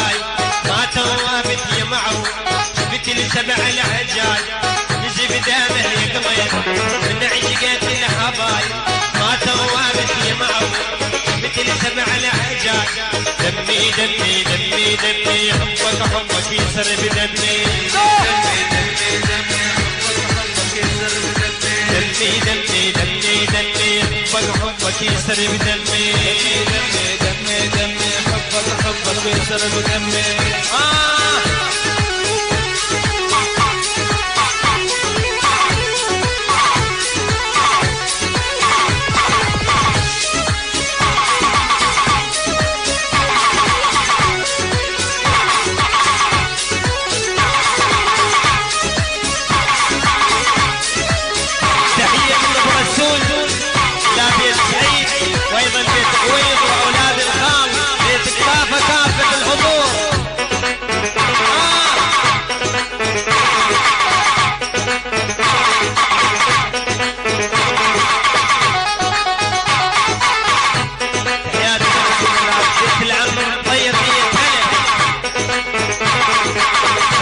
الحبايب ما توابت يمعوا شفت لسبع العجايب نزف دامه يقلب من عشقة الحبايب ما توابت يمعوا شفت لسبع العجايب دمي دمي دمي دمي حبك حبك يسر بدمي دمي دمي دمي دمي حبك حبك يسر بدمي دمي دمي دمي حبك حبك يسر بدمي وايضا بيت عويض واولاد الخال بيت كافه كافه الحضور يا بنت العم طير مية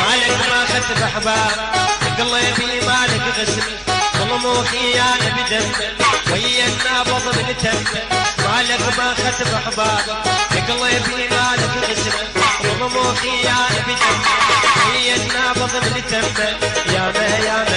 هلا مالك ما خدت احباب قلبي مالك غسل ظلموا خيانه بدم ويا النابض من تم مالك ما خدت احباب قلبي مالك غسل ظلموا خيانه بدم ويا النابض من تم يا ما